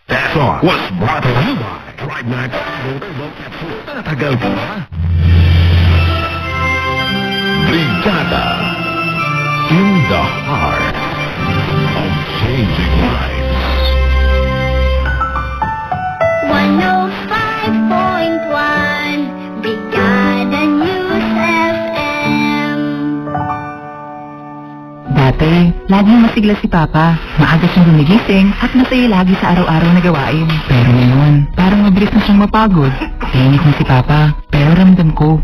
That song was brought to you by Drive Max Motor Low Capsule. Tatagal ka ba? Brigada, in the heart of changing lives. 105.1 Brigada News FM. Dati, laging masigla si Papa. Maaga siyang gumigising at masaya lagi sa araw-araw na gawain. Pero ngayon, parang mabilis na siyang mapagod. Tingin ko si Papa, pero ramdam ko.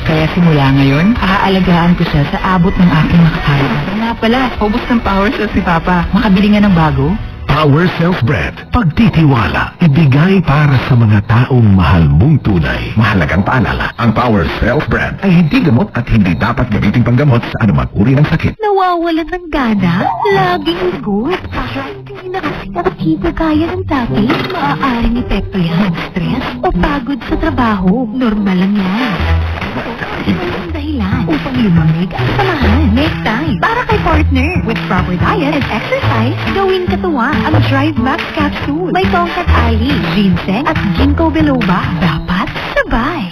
Kaya simula ngayon, aalagaan ko siya sa abot ng aking makakaya. Nga pala, ubos ng power cells si Papa. Makabili nga ng bago. Power Cells Brand. Pagtitiwala, ibigay para sa mga taong mahal mong tunay. Mahalagang paalala, ang Power Cells Brand ay hindi gamot at hindi dapat gamitin panggamot sa anumang uri ng sakit. Nawawalan ng gana? Laging good. Parang hindi na kasi nakikita kaya ng dati. Maaaring epekto yan ng stress o pagod sa trabaho. Normal lang yan. Ang dahilan upang lumamig ang samahan. Make time para kay partner. With proper diet and exercise, gawin katuwa ang Drive Max Capsule. May tongkat ali, ginseng at ginkgo biloba. Dapat sabay.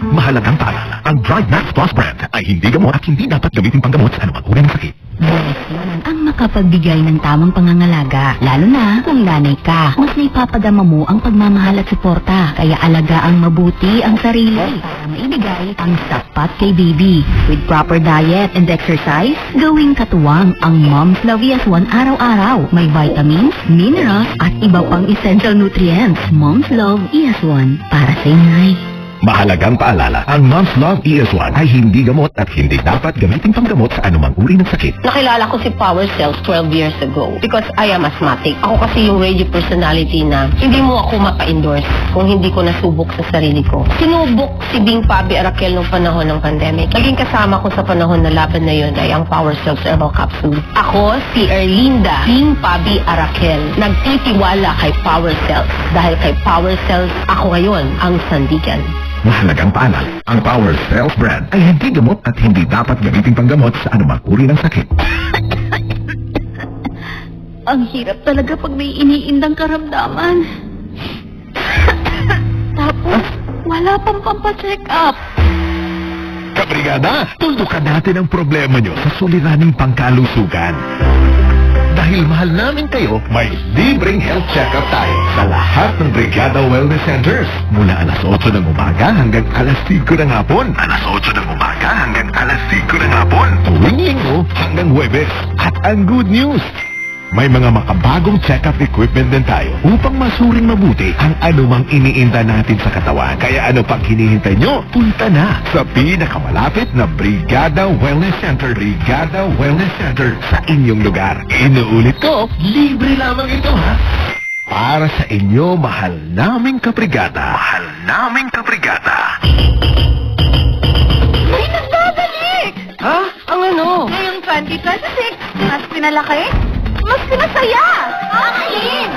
Mahalagang paalala, ang Drive Max Plus brand ay hindi gamot at hindi dapat gamitin panggamot sa anumang uri ng sakit. Bonus naman ang makapagbigay ng tamang pangangalaga, lalo na kung nanay ka. Mas naipapadama mo ang pagmamahal at suporta, kaya alagaan mabuti ang sarili para maibigay ang sapat kay baby. With proper diet and exercise, gawing katuwang ang Mom's Love ES1 araw-araw. May vitamins, minerals at iba pang essential nutrients. Mom's Love ES1 para sa inay. Mahalagang paalala, ang Mom's Love ES1 ay hindi gamot at hindi dapat gamitin panggamot sa anumang uri ng sakit. Nakilala ko si Power Cells 12 years ago because I am asthmatic. Ako kasi yung radio personality na hindi mo ako mapa-endorse kung hindi ko nasubok sa sarili ko. Sinubok si Bing Pabi Arakel nung panahon ng pandemic. Naging kasama ko sa panahon na laban na yun ay ang Power Cells Herbal Capsule. Ako, si Erlinda Bing Pabi Arakel, nagtitiwala kay Power Cells dahil kay Power Cells ako ngayon ang sandigan. Mahalagang paalala, ang Power Cells brand ay hindi gamot at hindi dapat gamitin panggamot sa anumang uri ng sakit. Ang hirap talaga pag may iniindang karamdaman. Tapos, wala pang pampacheck up. Kabrigada, tuldukan natin ang problema nyo sa suliraning pangkalusugan. Dahil mahal namin kayo, may libreng health check-up tayo sa lahat ng Brigada Wellness Centers. Mula alas 8 ng umaga hanggang alas 5 ng hapon. Alas 8 ng umaga hanggang alas 5 ng hapon. Tuwing linggo hanggang Huwebes. At ang good news, may mga makabagong check-up equipment din tayo upang masuring mabuti ang anumang iniinda natin sa katawan. Kaya ano pang hinihintay nyo? Punta na sa pinakamalapit na Brigada Wellness Center. Brigada Wellness Center sa inyong lugar. Inuulit ko, libre lamang ito ha. Para sa inyo, mahal naming kabrigada. Mahal naming kabrigada. May nagbabalik! Ha? Ang ano? Ngayong 2026, mas pinalaki, mas pinasaya! Akin!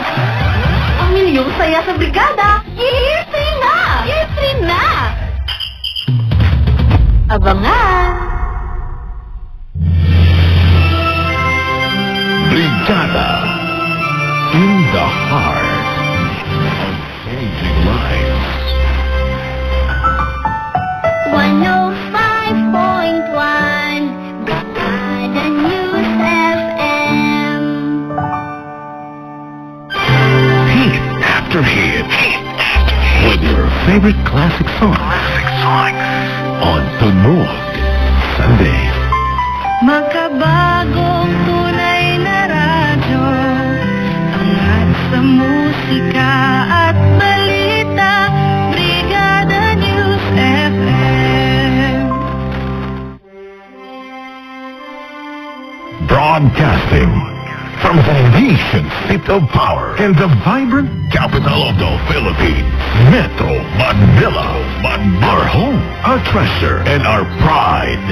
Ang milyong saya sa brigada, year 3 na! Year 3 na! Abangan! Brigada, in the heart of changing lives. 105.1 Brigada News FM. Hit after hit. With your favorite classic songs. On Tunog Sunday. Makabagong tunay na radyo, angat sa musika at balita, Brigada News FM. Broadcasting from the nation's seat of power and the vibrant capital of the Philippines, Metro Manila. Our home, our treasure, and our pride.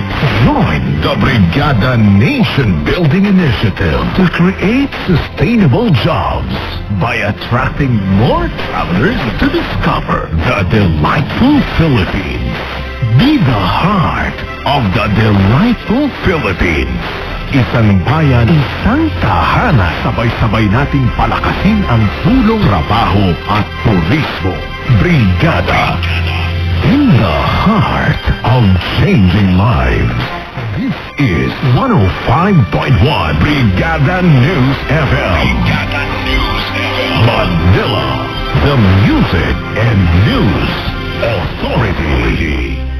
Join the Brigada Nation Building Initiative to create sustainable jobs by attracting more travelers to discover the delightful Philippines. Be the heart of the delightful Philippines. Isang bayan, isang tahanan. Sabay-sabay nating palakasin ang sulong trabaho at turismo. Brigada. In the heart of changing lives. This is 105.1 Brigada News FM. Brigada News FM. Manila, the music and news authority.